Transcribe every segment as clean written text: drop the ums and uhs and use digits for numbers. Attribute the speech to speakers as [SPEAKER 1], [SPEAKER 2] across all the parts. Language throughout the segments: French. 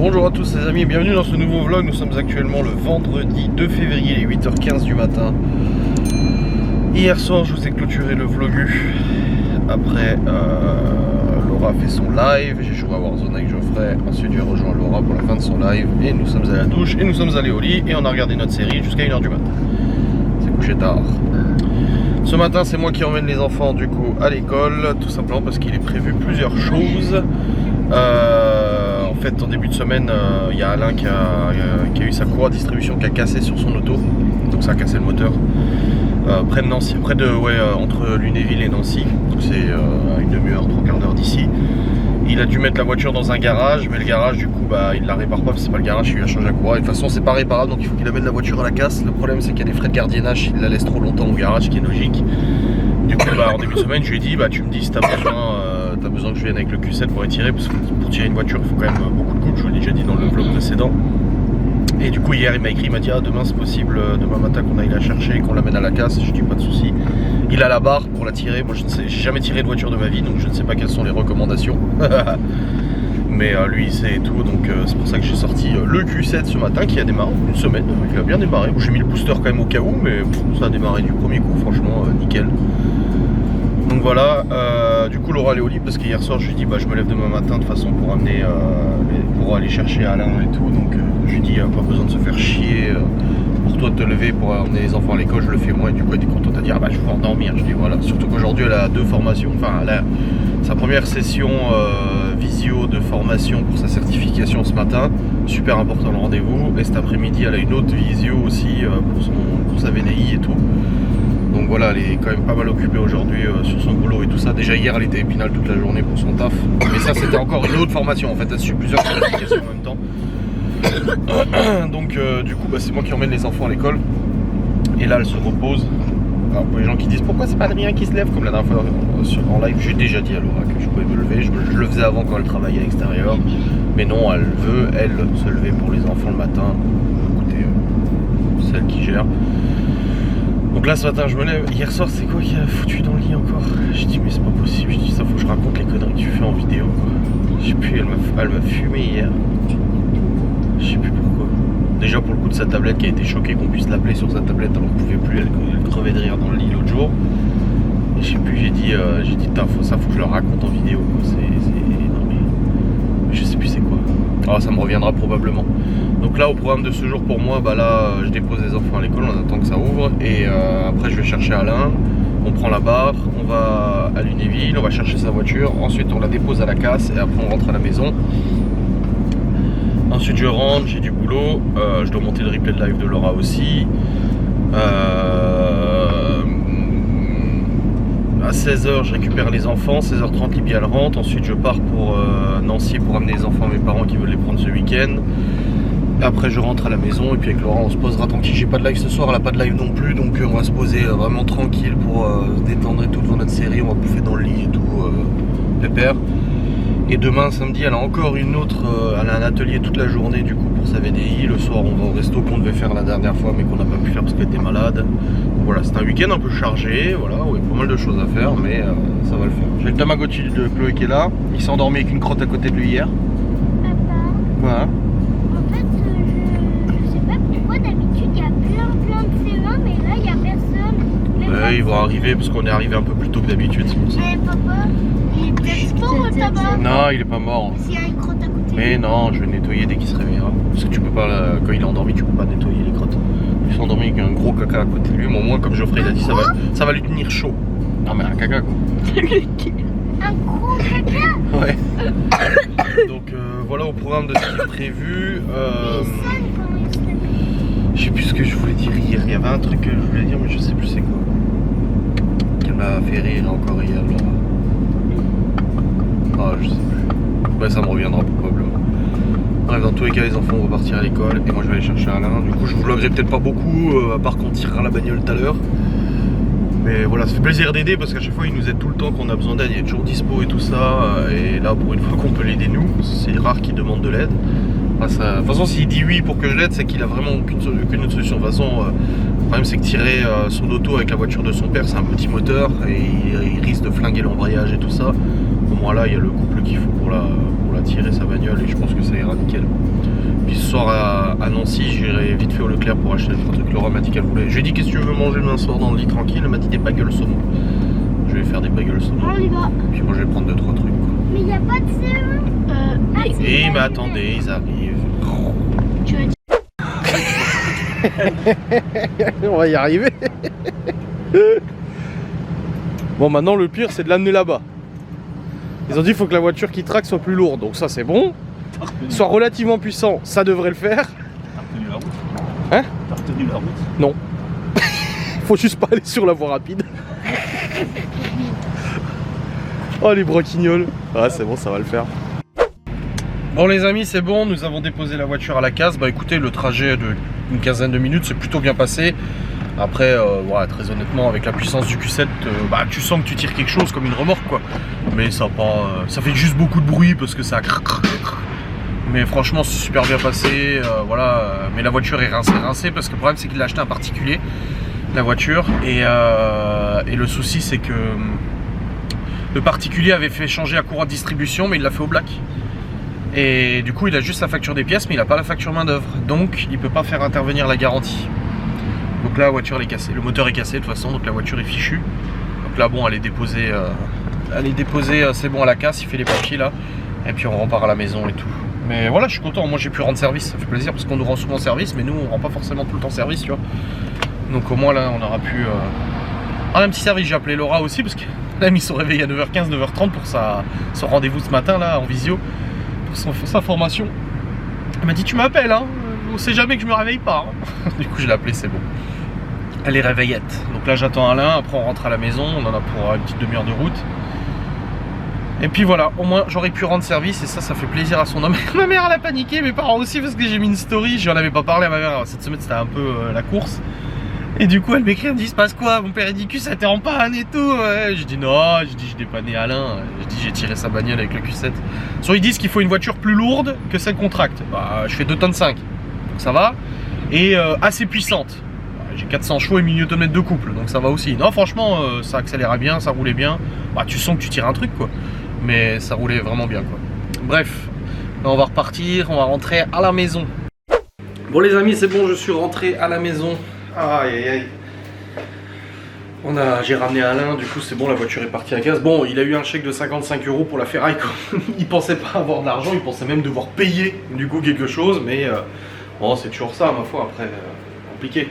[SPEAKER 1] Bonjour à tous les amis et bienvenue dans ce nouveau vlog. Nous sommes actuellement le vendredi 2 février, les 8h15 du matin. Hier soir je vous ai clôturé le vlogu. Après Laura a fait son live, j'ai joué à Warzone avec Geoffrey. Ensuite j'ai rejoint Laura pour la fin de son live. Et nous sommes à la douche et nous sommes allés au lit. Et on a regardé notre série jusqu'à 1h du matin. C'est couché tard. Ce matin c'est moi qui emmène les enfants du coup à l'école. Tout simplement parce qu'il est prévu plusieurs choses. En fait, en début de semaine, il y a Alain qui a eu sa courroie de distribution qui a cassé sur son auto, donc ça a cassé le moteur. Près de Nancy, entre Lunéville et Nancy, donc c'est à une demi-heure, 3/4 d'heure d'ici. Il a dû mettre la voiture dans un garage, mais le garage du coup il la répare pas parce que c'est pas le garage qui lui a changé la courroie. Et de toute façon c'est pas réparable, donc il faut qu'il amène la voiture à la casse. Le problème c'est qu'il y a des frais de gardiennage s'il la laisse trop longtemps au garage, ce qui est logique. Du coup en début de semaine je lui ai dit tu me dis si t'as besoin que je vienne avec le Q7 pour étirer, parce que pour tirer une voiture il faut quand même beaucoup de coups, je vous l'ai déjà dit dans le vlog précédent. Et du coup hier il m'a écrit, il m'a dit demain c'est possible, demain matin qu'on aille la chercher, qu'on l'amène à la casse. Je dis pas de souci. Il a la barre pour la tirer, moi j'ai jamais tiré de voiture de ma vie, donc je ne sais pas quelles sont les recommandations. Mais lui il sait tout, donc c'est pour ça que j'ai sorti le Q7 ce matin qui a démarré une semaine, il a bien démarré. J'ai mis le booster quand même au cas où, mais ça a démarré du premier coup, franchement nickel. Donc voilà, du coup Laura elle est au lit parce qu'hier soir je lui ai dit je me lève demain matin de toute façon pour amener pour aller chercher Alain et tout, donc je lui ai dit pas besoin de se faire chier pour toi de te lever pour emmener les enfants à l'école, je le fais moi. Et du coup elle était contente, à dire je vais endormir. Je dis voilà, surtout qu'aujourd'hui elle a deux formations, enfin elle a sa première session visio de formation pour sa certification ce matin, super important le rendez-vous, et cet après-midi elle a une autre visio aussi pour sa VDI et tout. Donc voilà, elle est quand même pas mal occupée aujourd'hui sur son boulot et tout ça. Déjà hier elle était épinale toute la journée pour son taf. Mais ça c'était encore une autre formation en fait, elle suit plusieurs certifications en même temps. Donc du coup c'est moi qui emmène les enfants à l'école. Et là elle se repose. Alors pour les gens qui disent pourquoi c'est pas Adrien qui se lève, comme la dernière fois en live, j'ai déjà dit à Laura que je pouvais me lever. Je le faisais avant quand elle travaillait à l'extérieur. Mais non, elle veut se lever pour les enfants le matin. Écoutez, celle qui gère. Donc là ce matin je me lève, hier soir c'est quoi qui a foutu dans le lit encore? J'ai dit mais c'est pas possible, j'ai dit ça faut que je raconte les conneries que tu fais en vidéo quoi. Je sais plus, elle m'a fumé hier. Je sais plus pourquoi. Déjà pour le coup de sa tablette qui a été choquée qu'on puisse l'appeler sur sa tablette alors qu'on pouvait plus, elle crevait de rire dans le lit l'autre jour. Et je sais plus, j'ai dit ça faut que je le raconte en vidéo quoi. Non mais je sais plus c'est quoi. Alors ça me reviendra probablement. Donc là au programme de ce jour pour moi, je dépose les enfants à l'école, on attend que ça ouvre. Et après je vais chercher Alain, on prend la barre, on va à Lunéville, on va chercher sa voiture. Ensuite on la dépose à la casse et après on rentre à la maison. Ensuite je rentre, j'ai du boulot, je dois monter le replay de live de Laura aussi. À 16h je récupère les enfants, 16h30 Libye elle rentre. Ensuite je pars pour Nancy pour amener les enfants à mes parents qui veulent les prendre ce week-end. Après je rentre à la maison et puis avec Laura on se posera tranquille. J'ai pas de live ce soir, elle a pas de live non plus, donc on va se poser vraiment tranquille pour se détendre et tout devant notre série. On va bouffer dans le lit et tout, pépère. Et demain samedi elle a encore elle a un atelier toute la journée du coup pour sa VDI. Le soir on va au resto qu'on devait faire la dernière fois mais qu'on n'a pas pu faire parce qu'elle était malade. Donc voilà, c'est un week-end un peu chargé, voilà, où il y a pas mal de choses à faire, mais ça va le faire. J'ai le Tamagotchi de Chloé qui est là, il s'est endormi avec une crotte à côté de lui hier.
[SPEAKER 2] Papa,
[SPEAKER 1] Voilà.
[SPEAKER 2] en fait je sais pas pourquoi d'habitude il y a plein de CE1 mais là il y a personne.
[SPEAKER 1] Ouais, ils vont arriver parce qu'on est arrivé un peu plus tôt que d'habitude, c'est pour ça.
[SPEAKER 2] Mais papa, il est peut-être mort au tabac.
[SPEAKER 1] Non, il est pas mort.
[SPEAKER 2] S'il y a une crotte à côté.
[SPEAKER 1] Mais non, je vais le nettoyer dès qu'il se réveillera. Parce que tu peux pas, quand il est endormi, tu peux pas nettoyer les crottes. Il s'est endormi avec un gros caca à côté de lui. Au moins, comme Geoffrey il a dit, ça va lui tenir chaud. Non mais un caca quoi.
[SPEAKER 2] Un gros caca.
[SPEAKER 1] Ouais. Donc voilà au programme de ce qui est prévu. Je sais plus ce que je voulais dire hier. Il y avait un truc que je voulais dire mais je sais plus c'est quoi. Qu'elle m'a fait rire encore hier. Je sais plus. Ouais, ça me reviendra probablement. Bref, dans tous les cas les enfants vont partir à l'école et moi je vais aller chercher Alain. Du coup je vous vloggerai peut-être pas beaucoup à part qu'on tirera la bagnole tout à l'heure. Mais voilà, ça fait plaisir d'aider parce qu'à chaque fois il nous aide tout le temps qu'on a besoin d'aide, il est toujours dispo et tout ça. Et là pour une fois qu'on peut l'aider nous, c'est rare qu'il demande de l'aide. De toute façon s'il dit oui pour que je l'aide, c'est qu'il a vraiment aucune autre solution. De toute façon le problème c'est que tirer son auto avec la voiture de son père c'est un petit moteur et il risque de flinguer l'embrayage et tout ça. Au moins là il y a le couple qu'il faut pour la tirer sa bagnole et je pense que ça ira nickel. à Nancy, j'irai vite fait au Leclerc pour acheter le truc. Laura m'a dit qu'elle voulait. Je lui ai dit qu'est-ce que tu veux manger demain soir dans le lit tranquille. Elle m'a dit des bagels saumon. Je vais faire des bagels saumon.
[SPEAKER 2] On y va.
[SPEAKER 1] Puis moi je vais prendre 2-3 trucs. Quoi.
[SPEAKER 2] Mais il n'y a pas de CE1.
[SPEAKER 1] Et mais attendez, ils arrivent.
[SPEAKER 2] Tu veux dire...
[SPEAKER 1] On va y arriver. Bon, maintenant le pire c'est de l'amener là-bas. Ils ont dit qu'il faut que la voiture qui traque soit plus lourde, donc ça c'est bon. Soit relativement puissant, ça devrait le faire.
[SPEAKER 3] T'as retenu la route?
[SPEAKER 1] Hein?
[SPEAKER 3] T'as retenu la route?
[SPEAKER 1] Non. Faut juste pas aller sur la voie rapide. Oh les broquignoles. Ah c'est bon, ça va le faire. Bon les amis, c'est bon, nous avons déposé la voiture à la case. Bah écoutez, le trajet d'une quinzaine de minutes s'est plutôt bien passé. Après, ouais, très honnêtement, avec la puissance du Q7, bah, tu sens que tu tires quelque chose comme une remorque quoi. Mais ça pas, ça fait juste beaucoup de bruit parce que ça craque. Mais franchement, c'est super bien passé. Voilà. Mais la voiture est rincée parce que le problème c'est qu'il a acheté un particulier, la voiture, et le souci c'est que le particulier avait fait changer la courroie de distribution, mais il l'a fait au black. Et du coup, il a juste la facture des pièces, mais il n'a pas la facture main d'œuvre. Donc, il peut pas faire intervenir la garantie. Donc là, la voiture elle est cassée. Le moteur est cassé de toute façon, donc la voiture est fichue. Donc là, bon, elle est déposée, c'est bon à la casse. Il fait les papiers là, et puis on repart à la maison et tout. Mais voilà, je suis content. Moi, j'ai pu rendre service. Ça fait plaisir parce qu'on nous rend souvent service, mais nous, on rend pas forcément tout le temps service, tu vois. Donc au moins là, on aura pu. Un petit service. J'ai appelé Laura aussi parce qu'elle a mis son réveil à 9h15, 9h30 pour son rendez-vous ce matin là en visio. Sa formation. Elle m'a dit tu m'appelles hein, on sait jamais que je me réveille pas hein. Du coup je l'ai appelée, c'est bon. Elle est réveillette. Donc là j'attends Alain, après on rentre à la maison, on en a pour une petite demi-heure de route. Et puis voilà, au moins j'aurais pu rendre service et ça fait plaisir à son homme. Ma mère elle a paniqué, mes parents aussi parce que j'ai mis une story, je n'en avais pas parlé à ma mère cette semaine, c'était un peu la course. Et du coup elle m'écrit, elle me dit il se passe quoi, mon père il dit que ça t'est en panne et tout. Ouais. Je dis non, je dis j'ai dépanné Alain, je dis j'ai tiré sa bagnole avec le Q7. Soit ils disent qu'il faut une voiture plus lourde que celle qu'on tracte. Bah je fais 2,5 tonnes, donc ça va. Et assez puissante. J'ai 400 chevaux et 1 Nm de couple, donc ça va aussi. Non franchement ça accélérait bien, ça roulait bien. Bah tu sens que tu tires un truc quoi. Mais ça roulait vraiment bien quoi. Bref, là on va repartir, on va rentrer à la maison. Bon les amis, c'est bon, je suis rentré à la maison. Aïe aïe aïe. J'ai ramené Alain, du coup c'est bon, la voiture est partie à gaz. Bon, il a eu un chèque de 55 € pour la ferraille. Il pensait pas avoir de l'argent, il pensait même devoir payer du coup quelque chose. Mais bon, c'est toujours ça, ma foi, après, compliqué.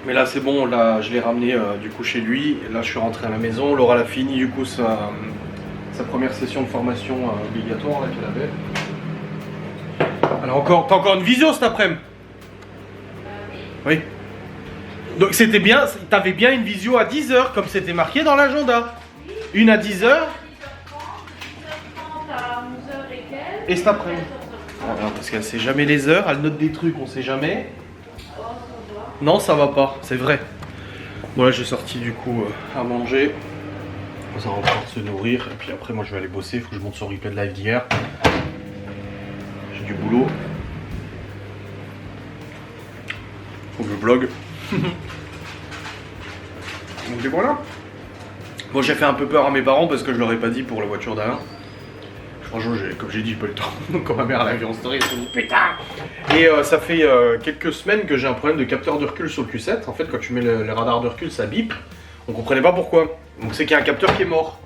[SPEAKER 1] Mais là c'est bon, là je l'ai ramené du coup chez lui. Là je suis rentré à la maison. Laura a fini du coup sa première session de formation obligatoire là qu'elle avait. Alors t'as encore une visio cet après-midi? Oui. Donc c'était bien, t'avais bien une visio à 10 h comme c'était marqué dans l'agenda. Une à 10 h.
[SPEAKER 4] 10h30 à 11h et quelques.
[SPEAKER 1] Et cet après-midi. Parce qu'elle sait jamais les heures, elle note des trucs, on sait jamais.
[SPEAKER 4] Oh, ça va.
[SPEAKER 1] Non, ça va pas, c'est vrai. Bon là j'ai sorti du coup à manger. Ça va encore se nourrir. Et puis après moi je vais aller bosser, il faut que je monte sur le replay de live d'hier. J'ai du boulot. Faut que je vlog. Donc et voilà. Bon j'ai fait un peu peur à mes parents parce que je leur ai pas dit pour la voiture d'Alain. Franchement comme j'ai dit j'ai pas eu le temps. Donc quand ma mère l'a vu en story elle s'est dit putain. Et ça fait quelques semaines que j'ai un problème de capteur de recul sur le Q7. En fait quand tu mets le radar de recul ça bip. On comprenait pas pourquoi. Donc c'est qu'il y a un capteur qui est mort.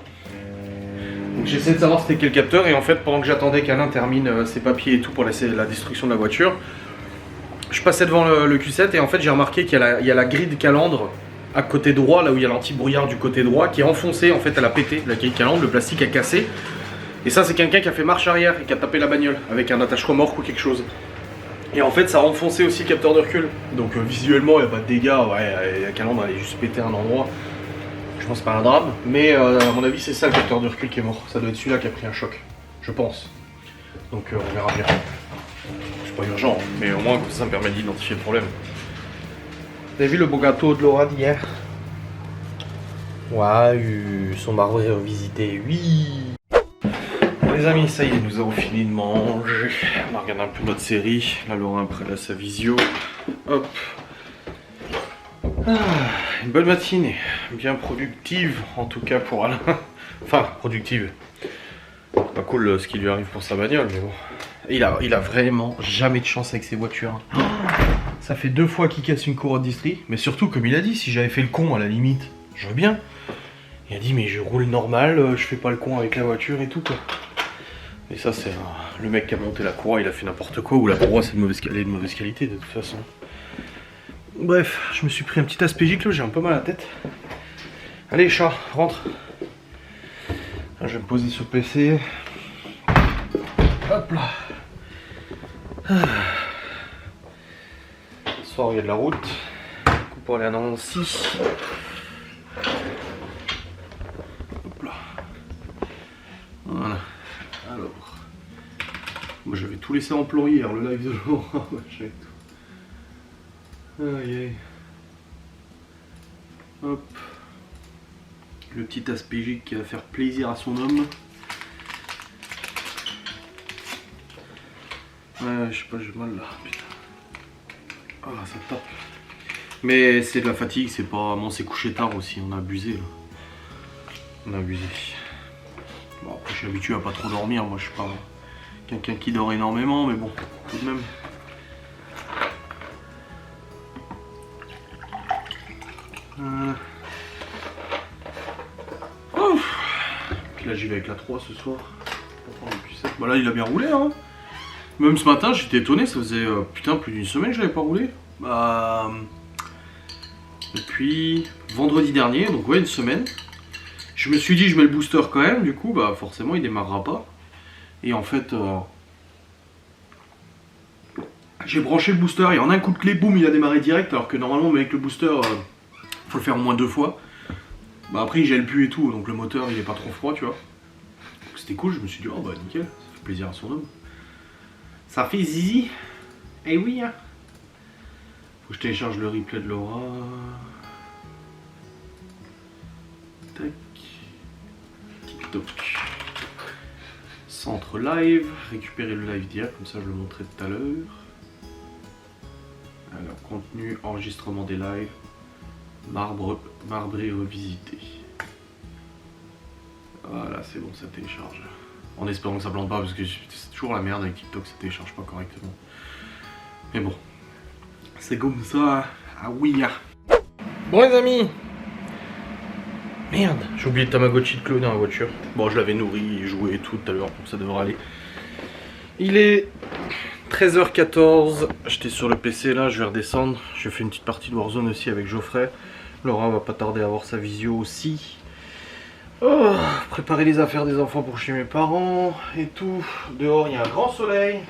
[SPEAKER 1] Donc j'essaie de savoir c'était quel capteur et en fait pendant que j'attendais qu'Alain termine ses papiers et tout pour laisser la destruction de la voiture, je passais devant le Q7 et en fait j'ai remarqué qu'il y a la grille de calandre à côté droit, là où il y a l'anti-brouillard du côté droit qui est enfoncée, en fait elle a pété, la grille de calandre, le plastique a cassé. Et ça c'est quelqu'un qui a fait marche arrière et qui a tapé la bagnole avec un attache remorque ou quelque chose. Et en fait ça a enfoncé aussi le capteur de recul. Donc visuellement il n'y a pas de dégâts, ouais, la calandre elle est juste pété à un endroit. Je pense pas un drame, mais à mon avis c'est ça le capteur de recul qui est mort. Ça doit être celui-là qui a pris un choc, je pense. Donc on verra bien. C'est pas urgent, mais au moins ça me permet d'identifier le problème. Vous avez vu le beau gâteau de Laura d'hier? Ouais, son mari revisité, oui. Bon les amis, ça y est, nous avons fini de manger. On va regarder un peu notre série. Là Laura après là sa visio. Hop. Une bonne matinée, bien productive en tout cas pour Alain. Enfin, productive. Pas cool ce qui lui arrive pour sa bagnole, mais bon. Il a vraiment jamais de chance avec ses voitures. Ça fait 2 fois qu'il casse une courroie de distri. Mais surtout, comme il a dit, si j'avais fait le con à la limite, je veux bien. Il a dit, mais je roule normal, je fais pas le con avec la voiture et tout quoi. Et ça, c'est le mec qui a monté la courroie, il a fait n'importe quoi. Ou la courroie, c'est de mauvaise qualité de toute façon. Bref, je me suis pris un petit aspégique là, j'ai un peu mal à la tête. Allez, chat, rentre. Je vais me poser sur le PC. Hop là. Ce soir il y a de la route. Du coup pour aller à Nancy. Hop là. Voilà. Alors. Moi j'avais tout laissé en plan hier, le live de Laura. J'avais tout. Aïe aïe. Hop. Le petit aspégique qui va faire plaisir à son homme. Ouais, je sais pas, j'ai mal là, putain. Ah, ça tape. Mais c'est de la fatigue, c'est pas... Bon, c'est couché tard aussi, on a abusé là. On a abusé. Bon, après, je suis habitué à pas trop dormir, moi je suis pas quelqu'un qui dort énormément, mais bon, tout de même. Puis là, j'y vais avec la 3 ce soir. Bah là, il a bien roulé, hein. Même ce matin, j'étais étonné, ça faisait putain plus d'une semaine que je l'avais pas roulé. Depuis vendredi dernier, donc ouais, une semaine. Je me suis dit, je mets le booster quand même, du coup, bah forcément, il démarrera pas. Et en fait, j'ai branché le booster, et en un coup de clé, boum, il a démarré direct, alors que normalement, avec le booster, faut le faire au moins 2 fois. Bah après, il gèle plus et tout, donc le moteur, il est pas trop froid, tu vois. C'était cool, je me suis dit, oh bah nickel, ça fait plaisir à son homme. Ça fait zizi. Eh oui, hein. Faut que je télécharge le replay de Laura. Tac. TikTok. Centre live. Récupérer le live d'hier, comme ça je le montrerai tout à l'heure. Alors, contenu, enregistrement des lives. Marbré revisité. Voilà, c'est bon, ça télécharge. En espérant que ça plante pas, parce que c'est toujours la merde avec TikTok, ça télécharge pas correctement. Mais bon, c'est comme ça. Ah oui. Bon les amis. Merde, j'ai oublié le Tamagotchi de Chloé dans la voiture. Bon, je l'avais nourri, joué et tout tout à l'heure, donc ça devrait aller. Il est 13h14, j'étais sur le PC là, je vais redescendre. J'ai fait une petite partie de Warzone aussi avec Geoffrey. Laura va pas tarder à avoir sa visio aussi. Oh, préparer les affaires des enfants pour chez mes parents et tout. Dehors il y a un grand soleil.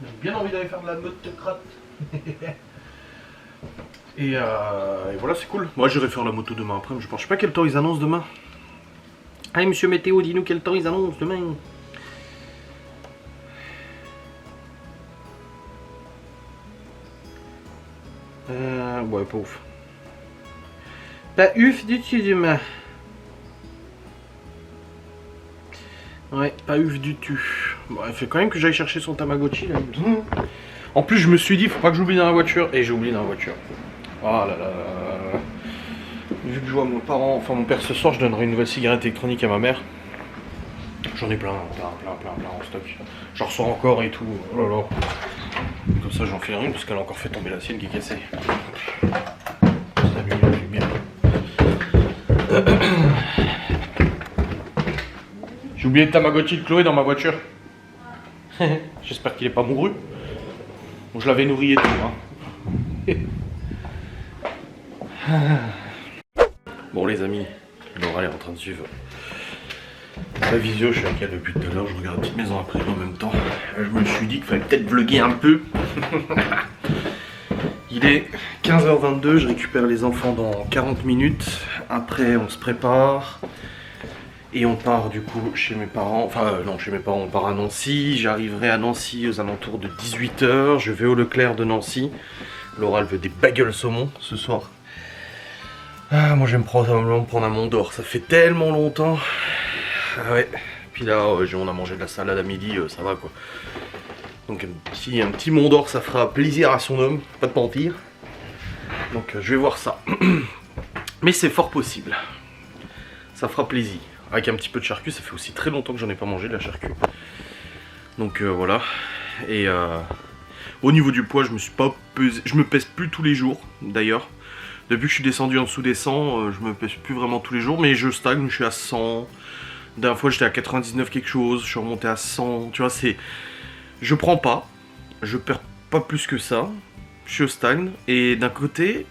[SPEAKER 1] J'ai bien envie d'aller faire de la motocrotte. et voilà, c'est cool. Moi j'irai faire la moto demain après, mais je sais pas quel temps ils annoncent demain. Allez monsieur Météo, dis-nous quel temps ils annoncent demain. Ouais, pas ouf. Pas ouf du tout demain. Ouais, pas ouf du tout. Bon, il fait quand même que j'aille chercher son Tamagotchi là. En plus, je me suis dit, faut pas que j'oublie dans la voiture. Et j'ai oublié dans la voiture. Oh là là. Vu que je vois mon père ce soir, je donnerai une nouvelle cigarette électronique à ma mère. J'en ai plein en stock. J'en reçois encore et tout. Oh là là. Comme ça, j'en fais rien parce qu'elle a encore fait tomber la sienne qui est cassée. Salut, bien. J'ai oublié le Tamagotchi de Chloé dans ma voiture. J'espère qu'il est pas mouru. Bon, je l'avais nourri et tout. Hein. Bon les amis, Laura est en train de suivre la visio. Je suis avec elle depuis tout à l'heure. Je regarde Petite Maison à Prairie en même temps. Je me suis dit qu'il fallait peut-être vlogger un peu. Il est 15h22. Je récupère les enfants dans 40 minutes. Après on se prépare. Et on part du coup chez mes parents, enfin non chez mes parents, on part à Nancy. J'arriverai à Nancy aux alentours de 18h, je vais au Leclerc de Nancy. Laura elle veut des bagels saumon ce soir. Ah, moi je vais me prendre un Mont d'Or, ça fait tellement longtemps. Ah ouais, puis là on a mangé de la salade à midi, ça va quoi. Donc un petit Mont d'Or ça fera plaisir à son homme, pas de mentir. Donc je vais voir ça. Mais c'est fort possible, ça fera plaisir. Avec un petit peu de charcu, ça fait aussi très longtemps que j'en ai pas mangé de la charcu. Donc voilà. Et au niveau du poids, je me suis pas pesé. Je me pèse plus tous les jours d'ailleurs. Depuis que je suis descendu en dessous des 100, je me pèse plus vraiment tous les jours. Mais je stagne, je suis à 100. La dernière fois j'étais à 99 quelque chose, je suis remonté à 100. Tu vois, c'est... Je prends pas. Je perds pas plus que ça. Je suis au stagne. Et d'un côté,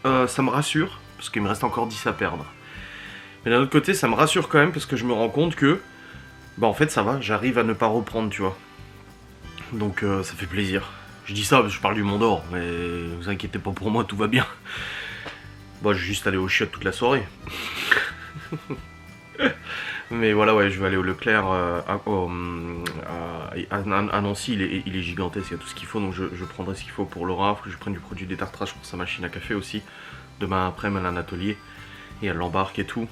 [SPEAKER 1] ça me rassure. Parce qu'il me reste encore 10 à perdre. Mais d'un autre côté, ça me rassure quand même. Parce que je me rends compte que... Bah en fait ça va, j'arrive à ne pas reprendre, tu vois. Donc ça fait plaisir. Je dis ça parce que je parle du Mont d'Or, mais vous inquiétez pas pour moi, tout va bien. Bon, je vais juste aller au chiottes toute la soirée. Mais voilà, ouais, je vais aller au Leclerc à Nancy, il est gigantesque, il y a tout ce qu'il faut, donc je prendrai ce qu'il faut pour Laura, faut que je prenne du produit détartrage pour sa machine à café aussi. Demain après-midi, elle a un atelier, et elle l'embarque et tout.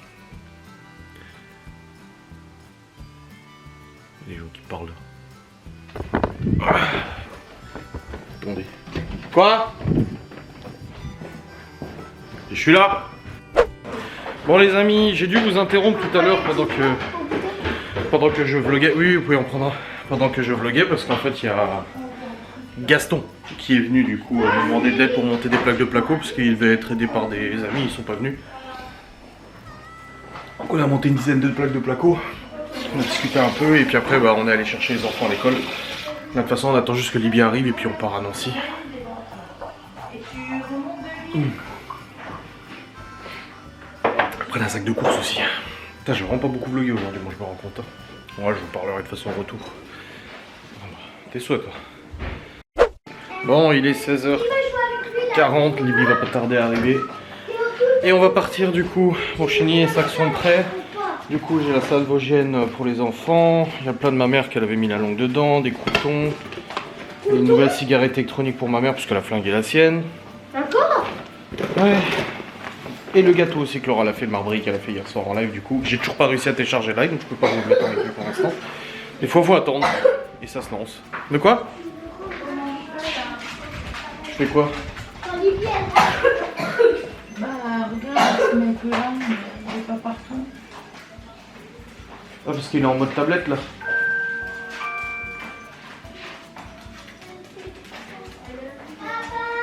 [SPEAKER 1] Les gens qui parlent. Attendez. Quoi? Je suis là. Bon les amis, j'ai dû vous interrompre tout à l'heure pendant que je vloguais. Oui, vous pouvez en prendre un. Pendant que je vloguais, parce qu'en fait il y a Gaston qui est venu du coup me demander de l'aide pour monter des plaques de placo, parce qu'il devait être aidé par des amis, ils sont pas venus. Donc on a monté une dizaine de plaques de placo. On a discuté un peu et puis après bah, on est allé chercher les enfants à l'école. De toute façon on attend juste que Libye arrive et puis on part à Nancy. Après un sac de course aussi. Putain, j'ai vraiment pas beaucoup vlogué aujourd'hui, moi je me rends compte. Ouais, je vous parlerai de toute façon au retour. Tes souhaits toi. Bon, il est 16h40, Libye va pas tarder à arriver. Et on va partir du coup. Mon chenille et sacs sont prêts. Du coup, j'ai la salle vosgienne pour les enfants. Il y a plein de ma mère qu'elle avait mis la langue dedans, des croutons, une nouvelle cigarette électronique pour ma mère parce qu'elle a flingué la sienne.
[SPEAKER 2] D'accord.
[SPEAKER 1] Ouais. Et le gâteau aussi que Laura a fait, le marbrique qu'elle a fait hier soir en live. Du coup, j'ai toujours pas réussi à télécharger live, donc je peux pas vous le mettre en live pour l'instant. Des fois, faut attendre et ça se lance. De quoi? Je fais quoi?
[SPEAKER 4] Bah, regarde, ce mec-là, il est pas partout.
[SPEAKER 1] Ah, parce qu'il est en mode tablette là.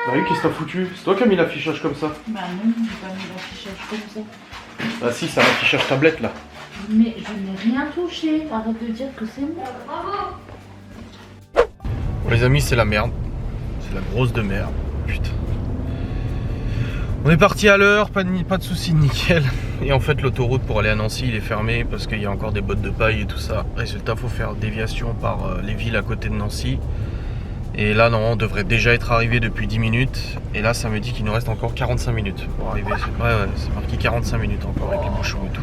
[SPEAKER 1] Bah oui, qu'est-ce que t'as foutu? C'est toi qui as mis l'affichage comme ça?
[SPEAKER 4] Bah non, j'ai pas mis l'affichage comme ça.
[SPEAKER 1] Bah si, c'est un affichage tablette là.
[SPEAKER 4] Mais je n'ai rien touché, arrête de dire que c'est moi.
[SPEAKER 2] Bravo.
[SPEAKER 1] Bon les amis, c'est la merde. C'est la grosse de merde. Putain. On est parti à l'heure, pas de soucis, nickel. Et en fait l'autoroute pour aller à Nancy il est fermé parce qu'il y a encore des bottes de paille et tout ça. Résultat, faut faire déviation par les villes à côté de Nancy. Et là non, on devrait déjà être arrivé depuis 10 minutes. Et là ça me dit qu'il nous reste encore 45 minutes pour arriver. Ouais, c'est marqué 45 minutes encore avec les bouchons et tout.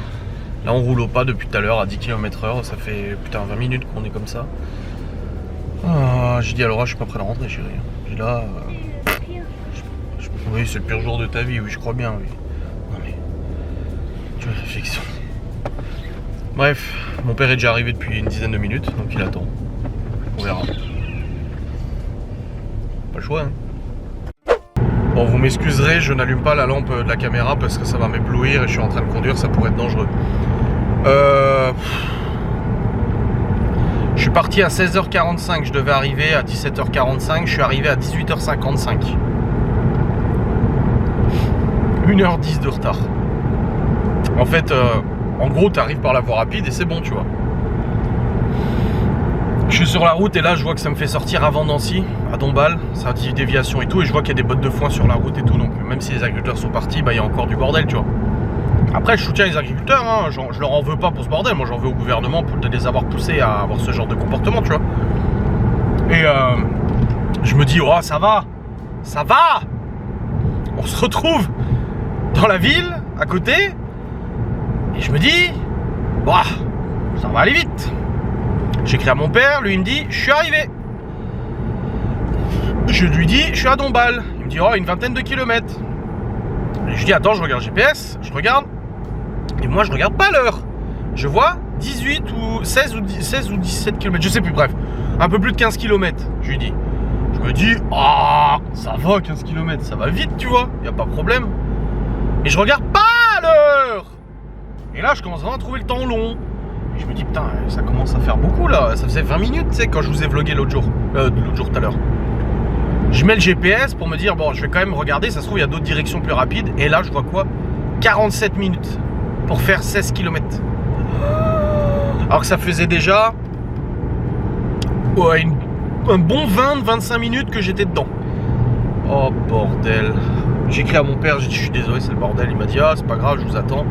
[SPEAKER 1] Là on roule au pas depuis tout à l'heure à 10 km/h. Ça fait putain 20 minutes qu'on est comme ça. J'ai dit à Laura, je suis pas prêt de rentrer chérie. J'ai là... Oui, c'est le pire jour de ta vie, oui, je crois bien, oui. Non mais... Tu vois, réflexion. Bref, mon père est déjà arrivé depuis une dizaine de minutes, donc il attend. On verra. Pas le choix, hein. Bon, vous m'excuserez, je n'allume pas la lampe de la caméra parce que ça va m'éblouir et je suis en train de conduire, ça pourrait être dangereux. Je suis parti à 16h45, je devais arriver à 17h45, je suis arrivé à 18h55. 1h10 de retard. En fait, en gros, tu arrives par la voie rapide et c'est bon, tu vois. Je suis sur la route et là, je vois que ça me fait sortir avant Nancy, à Dombasle. Ça dit déviation et tout, et je vois qu'il y a des bottes de foin sur la route et tout. Donc, même si les agriculteurs sont partis, bah, il y a encore du bordel, tu vois. Après, je soutiens les agriculteurs, hein. Je leur en veux pas pour ce bordel. Moi, j'en veux au gouvernement pour de les avoir poussés à avoir ce genre de comportement, tu vois. Et je me dis, oh, ça va. Ça va. On se retrouve dans la ville, à côté, et je me dis, bah, ça va aller vite. J'écris à mon père, lui il me dit, je suis arrivé. Je lui dis, je suis à Dombasle. Il me dit, oh, une vingtaine de kilomètres. Et je dis, attends, je regarde GPS, je regarde, et moi je regarde pas l'heure. Je vois 18 ou 16 ou 17 km, je sais plus, bref, un peu plus de 15 km, je lui dis. Je me dis, ah, ça va 15 km, ça va vite, tu vois, y a pas de problème. Et je regarde pas l'heure. Et là, je commence vraiment à trouver le temps long. Et je me dis, putain, ça commence à faire beaucoup là. Ça faisait 20 minutes, tu sais, quand je vous ai vlogué l'autre jour tout à l'heure. Je mets le GPS pour me dire, bon, je vais quand même regarder, ça se trouve, il y a d'autres directions plus rapides. Et là, je vois quoi? 47 minutes pour faire 16 km. Alors que ça faisait déjà ouais, un bon 20-25 minutes que j'étais dedans. Oh bordel. J'ai écrit à mon père, j'ai dit je suis désolé, c'est le bordel. Il m'a dit ah c'est pas grave, je vous attends.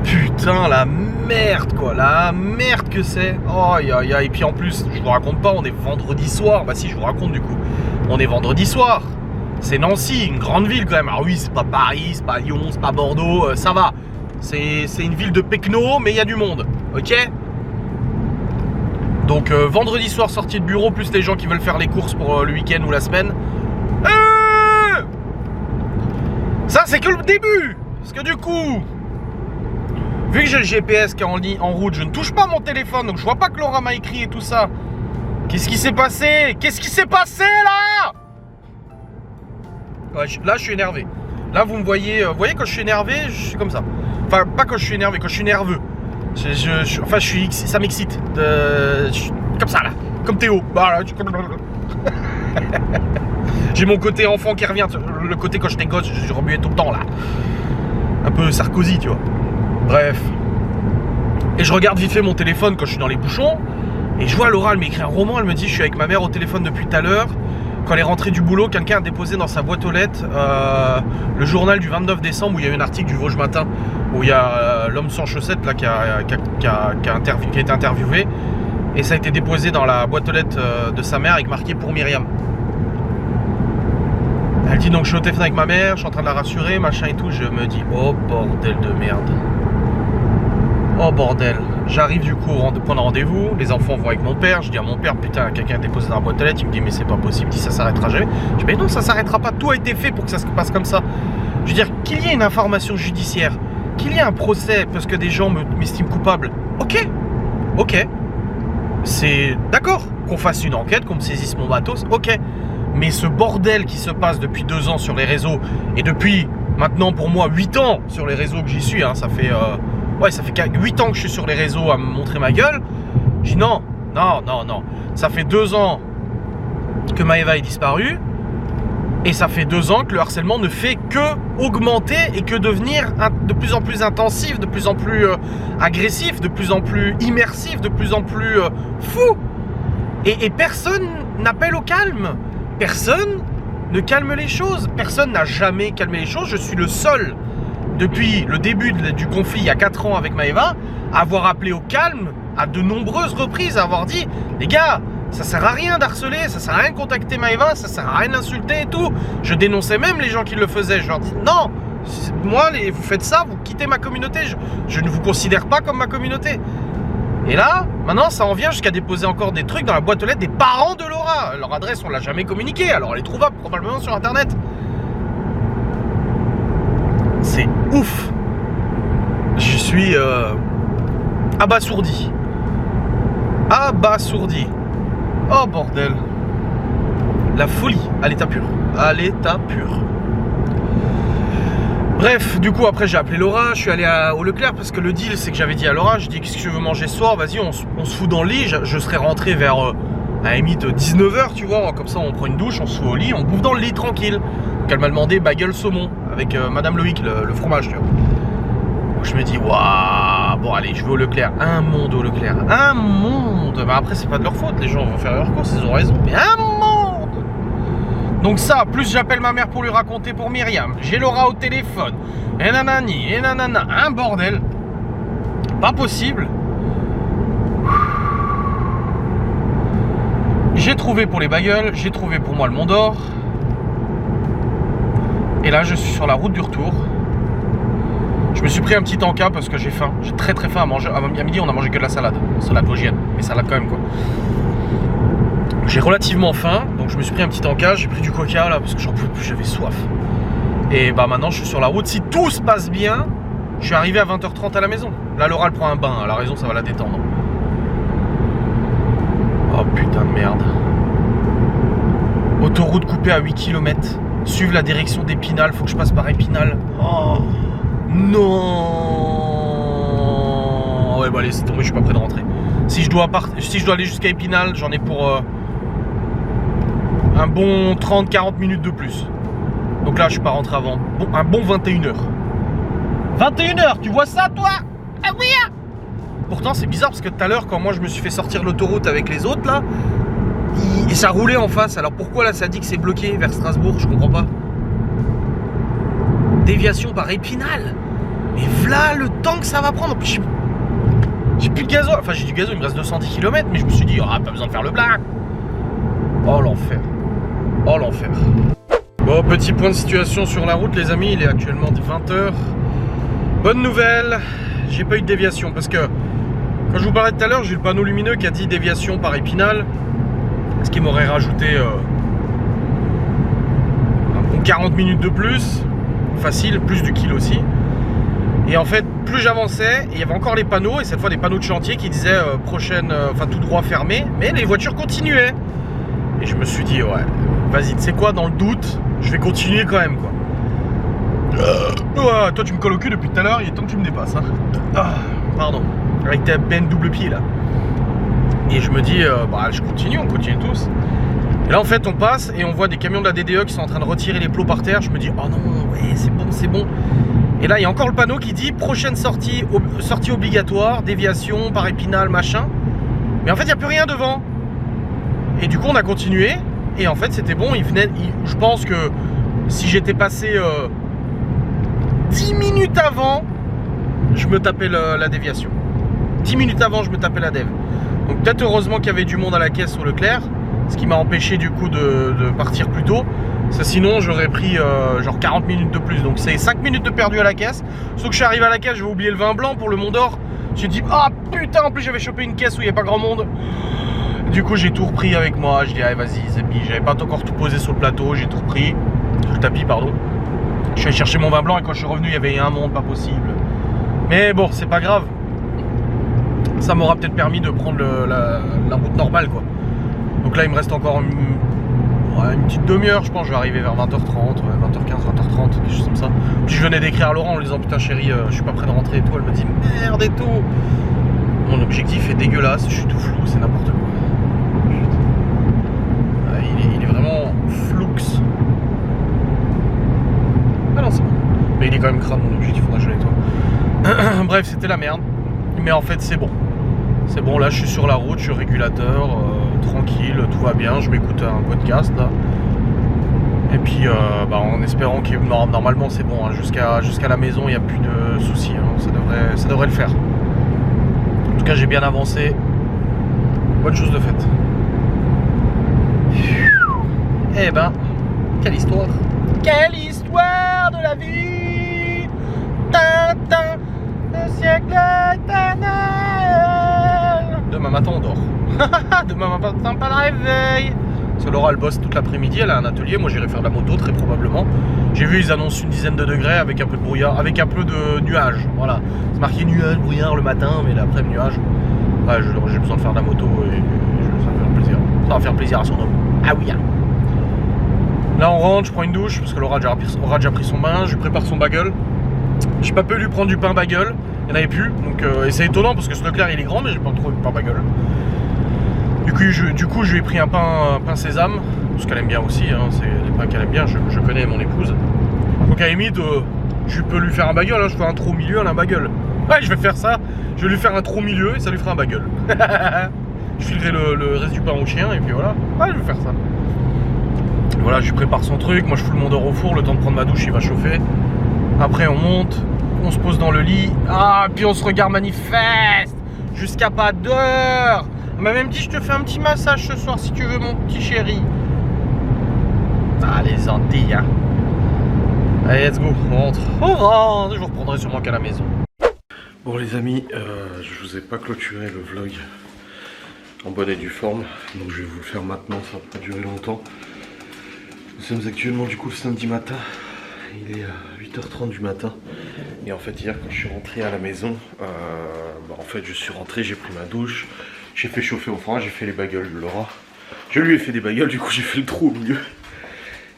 [SPEAKER 1] Putain la merde quoi, la merde que c'est. Oh aïe aïe aïe. Et puis en plus, je vous raconte pas, on est vendredi soir. Bah si je vous raconte du coup. On est vendredi soir. C'est Nancy, une grande ville quand même. Alors oui, c'est pas Paris, c'est pas Lyon, c'est pas Bordeaux, ça va. C'est une ville de pecno, mais il y a du monde. Ok? Donc vendredi soir sortie de bureau, plus les gens qui veulent faire les courses pour le week-end ou la semaine. Ça c'est que le début. Parce que du coup, vu que j'ai le GPS qui est en route, je ne touche pas mon téléphone, donc je vois pas que Laura m'a écrit et tout ça. Qu'est-ce qui s'est passé? Qu'est-ce qui s'est passé là? Ouais, là je suis énervé. Là vous me voyez, quand je suis énervé, je suis comme ça. Enfin pas quand je suis énervé, quand je suis nerveux. Ça m'excite. Comme ça là, comme Théo. Voilà. J'ai mon côté enfant qui revient. Le côté quand j'étais gosse, je remuais tout le temps là. Un peu Sarkozy, tu vois. Bref. Et je regarde vite fait mon téléphone quand je suis dans les bouchons. Et je vois Laura, elle m'écrit un roman. Elle me dit je suis avec ma mère au téléphone depuis tout à l'heure. Quand elle est rentrée du boulot, quelqu'un a déposé dans sa boîte aux lettres le journal du 29 décembre où il y a eu un article du Vosges Matin où il y a l'homme sans chaussettes là, qui a été interviewé. Et ça a été déposé dans la boîte aux lettres de sa mère avec marqué pour Myriam. Elle dit donc je suis au téléphone avec ma mère, je suis en train de la rassurer, machin et tout. Je me dis oh bordel de merde. Oh bordel. J'arrive du coup au point de rendez-vous, les enfants vont avec mon père, je dis à mon père putain quelqu'un a déposé dans la boîte aux lettres, il me dit mais c'est pas possible, il dit ça s'arrêtera jamais. Je dis mais non ça s'arrêtera pas, tout a été fait pour que ça se passe comme ça. Je veux dire qu'il y ait une information judiciaire, qu'il y ait un procès parce que des gens m'estiment coupable, ok, c'est d'accord qu'on fasse une enquête, qu'on me saisisse mon matos, ok. Mais ce bordel qui se passe depuis 2 ans sur les réseaux et depuis maintenant pour moi 8 ans sur les réseaux que j'y suis, hein, ça fait 8 ans que je suis sur les réseaux à me montrer ma gueule. Je dis non. Ça fait 2 ans que Maëva est disparue. Et ça fait 2 ans que le harcèlement ne fait que augmenter et que devenir de plus en plus intensif, de plus en plus agressif, de plus en plus immersif, de plus en plus fou. Et personne n'appelle au calme. Personne ne calme les choses. Personne n'a jamais calmé les choses. Je suis le seul depuis le début du conflit il y a 4 ans avec Maëva, à avoir appelé au calme à de nombreuses reprises, à avoir dit les gars, ça sert à rien d'harceler, ça sert à rien de contacter Maëva, ça sert à rien d'insulter et tout. Je dénonçais même les gens qui le faisaient, je leur dis non, moi vous faites ça, vous quittez ma communauté, je ne vous considère pas comme ma communauté. Et là, maintenant ça en vient jusqu'à déposer encore des trucs dans la boîte aux lettres des parents de Laura. Leur adresse on l'a jamais communiquée, alors elle est trouvable probablement sur internet. C'est ouf. Je suis abasourdi. Oh bordel. La folie à l'état pur. Bref, du coup après j'ai appelé Laura, je suis allé au Leclerc parce que le deal c'est que j'avais dit à Laura, je dis qu'est-ce que tu veux manger ce soir, vas-y on se fout dans le lit, je serais rentré vers à la limite 19h tu vois, comme ça on prend une douche, on se fout au lit, on bouffe dans le lit tranquille. Donc elle m'a demandé bagel saumon avec Madame Loïc, le fromage tu vois. Donc je me dis waouh, bon allez je vais au Leclerc, un monde au Leclerc, un monde. Bah après c'est pas de leur faute, les gens vont faire leurs courses, ils ont raison, mais un monde. Donc ça, plus j'appelle ma mère pour lui raconter pour Myriam, j'ai Laura au téléphone, et nanani, et nanana, un bordel. Pas possible. J'ai trouvé pour les bagels, j'ai trouvé pour moi le Mont d'Or. Et là je suis sur la route du retour. Je me suis pris un petit encas parce que j'ai faim. J'ai très faim à manger. À midi on a mangé que de la salade. Salade vosgienne, mais salade quand même quoi. J'ai relativement faim, donc je me suis pris un petit encas, j'ai pris du coca là parce que j'en pouvais plus, j'avais soif. Et bah maintenant je suis sur la route, si tout se passe bien, je suis arrivé à 20h30 à la maison. Là Laura elle prend un bain, elle a raison, ça va la détendre. Oh putain de merde. Autoroute coupée à 8 km. Suivre la direction d'Épinal, faut que je passe par Épinal. Oh non. Ouais, bah allez, c'est tombé, je suis pas prêt de rentrer. Si je dois aller jusqu'à Épinal, j'en ai pour un bon 30-40 minutes de plus. Donc là, je suis pas rentré avant. Bon, un bon 21h. 21h, tu vois ça, toi? Ah oui! Pourtant, c'est bizarre parce que tout à l'heure, quand moi je me suis fait sortir l'autoroute avec les autres, là, et ça roulait en face. Alors pourquoi là, ça dit que c'est bloqué vers Strasbourg? Je comprends pas. Déviation par Épinal. Mais voilà le temps que ça va prendre. En plus, j'ai plus de gasoil. Enfin, j'ai du gasoil, il me reste 210 km, mais je me suis dit, pas besoin de faire le plein. Oh l'enfer. Oh l'enfer. Bon, petit point de situation sur la route, les amis. Il est actuellement 20h. Bonne nouvelle, j'ai pas eu de déviation parce que quand je vous parlais tout à l'heure, j'ai eu le panneau lumineux qui a dit déviation par Épinal, ce qui m'aurait rajouté un bon 40 minutes de plus, facile, plus du kill aussi. Et en fait, plus j'avançais, il y avait encore les panneaux, et cette fois des panneaux de chantier qui disaient prochaine, enfin tout droit fermé, mais les voitures continuaient. Et je me suis dit, ouais, vas-y, tu sais quoi, dans le doute, je vais continuer quand même, quoi. Toi tu me colles au cul depuis tout à l'heure, il est temps que tu me dépasses, hein. Pardon, avec ta peine double pied là. Et je me dis, je continue, on continue tous. Et là en fait on passe et on voit des camions de la DDE qui sont en train de retirer les plots par terre. Je me dis, oh non, ouais, c'est bon, c'est bon. Et là il y a encore le panneau qui dit prochaine sortie obligatoire, déviation par Épinal, machin. Mais en fait il n'y a plus rien devant. Et du coup on a continué. Et en fait c'était bon, je pense que si j'étais passé 10 minutes avant, je me tapais la déviation. 10 minutes avant, je me tapais la dév. Donc peut-être heureusement qu'il y avait du monde à la caisse au Leclerc, ce qui m'a empêché du coup de partir plus tôt. Ça, sinon j'aurais pris genre 40 minutes de plus. Donc c'est 5 minutes de perdu à la caisse. Sauf que je suis arrivé à la caisse, j'avais oublié le vin blanc pour le Mont d'Or. J'ai dit, ah putain, en plus j'avais chopé une caisse où il n'y avait pas grand monde. Du coup j'ai tout repris avec moi. Je dis, allez vas-y, Zébi, j'avais pas encore tout posé sur le plateau, j'ai tout repris. Sur le tapis, pardon. Je suis allé chercher mon vin blanc et quand je suis revenu, il y avait un monde pas possible. Mais bon, c'est pas grave. Ça m'aura peut-être permis de prendre la route normale, quoi. Donc là, il me reste encore une petite demi-heure, je pense. Je vais arriver vers 20h30, 20h15, 20h30, quelque chose comme ça. Puis je venais d'écrire à Laurent en lui disant, putain chérie, je suis pas prêt de rentrer et tout. Elle me dit, merde et tout. Mon objectif est dégueulasse, je suis tout flou, c'est n'importe quoi. Il est vraiment floux. Ah non, c'est bon. Mais il est quand même crade, mon objectif, faudra que j'aille avec toi. Bref, c'était la merde. Mais en fait, c'est bon. C'est bon, là, je suis sur la route, je suis au régulateur, tranquille, tout va bien. Je m'écoute un podcast, là. Et puis, en espérant que normalement, c'est bon. Hein, jusqu'à la maison, il n'y a plus de soucis. Hein, ça devrait le faire. En tout cas, j'ai bien avancé. Bonne chose de faite. Eh ben, quelle histoire! Quelle histoire de la vie! Tintin, le siècle éternel! Demain matin on dort. Demain matin pas de réveil. Parce que Laura elle bosse toute l'après-midi, elle a un atelier, moi j'irai faire de la moto très probablement. J'ai vu ils annoncent une dizaine de degrés avec un peu de brouillard, avec un peu de nuages. Voilà. C'est marqué nuage, brouillard le matin, mais l'après-midi nuage. Ouais, j'ai besoin de faire de la moto et ça va faire plaisir. Ça va faire plaisir à son homme. Ah oui hein. Là on rentre, je prends une douche parce que Laura a déjà pris son bain, je lui prépare son bagel. J'ai pas pu lui prendre du pain bagel, il n'y en avait plus, donc et c'est étonnant parce que ce Leclerc il est grand mais j'ai pas trouvé du pain bagel. Du coup je lui ai pris un pain sésame, parce qu'elle aime bien aussi, hein, c'est les pains qu'elle aime bien, je connais mon épouse. Donc à la limite, je peux lui faire un bagel, hein, je fais un trou au milieu, un bagel. Ouais je vais faire ça, je vais lui faire un trou au milieu et ça lui fera un bagel. Je filerai le reste du pain au chien et puis voilà, ouais je vais faire ça. Voilà, je lui prépare son truc, moi je fous le Mont d'Or au four, le temps de prendre ma douche il va chauffer. Après on monte, on se pose dans le lit, puis on se regarde manifeste jusqu'à pas d'heure. On m'a même dit je te fais un petit massage ce soir si tu veux mon petit chéri. Ah les Antilles hein. Allez let's go, on rentre, je vous reprendrai sûrement qu'à la maison. Bon les amis, je vous ai pas clôturé le vlog en bonne et due forme, donc je vais vous le faire maintenant, ça va pas durer longtemps. Nous sommes actuellement du coup le samedi matin, il est 8h30 du matin et en fait hier quand je suis rentré à la maison, en fait je suis rentré, j'ai pris ma douche, j'ai fait chauffer au four, j'ai fait les bagels de Laura, je lui ai fait des bagels, du coup j'ai fait le trou au milieu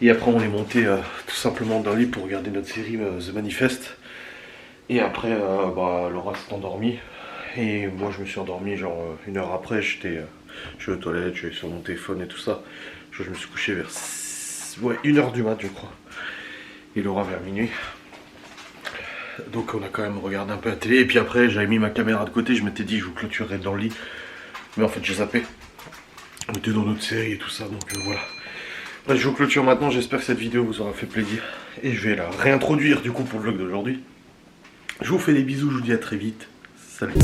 [SPEAKER 1] et après on est monté tout simplement dans le lit pour regarder notre série The Manifest et après Laura s'est endormie Et moi je me suis endormi genre 1 heure après, je suis aux toilettes, je suis sur mon téléphone et tout ça. Je me suis couché vers 1h du mat je crois. Et Laura vers minuit. Donc on a quand même regardé un peu la télé. Et puis après j'avais mis ma caméra de côté, je m'étais dit je vous clôturerai dans le lit. Mais en fait j'ai zappé. On était dans notre série et tout ça, donc voilà. Bref, je vous clôture maintenant, j'espère que cette vidéo vous aura fait plaisir. Et je vais la réintroduire du coup pour le vlog d'aujourd'hui. Je vous fais des bisous, je vous dis à très vite. Salut.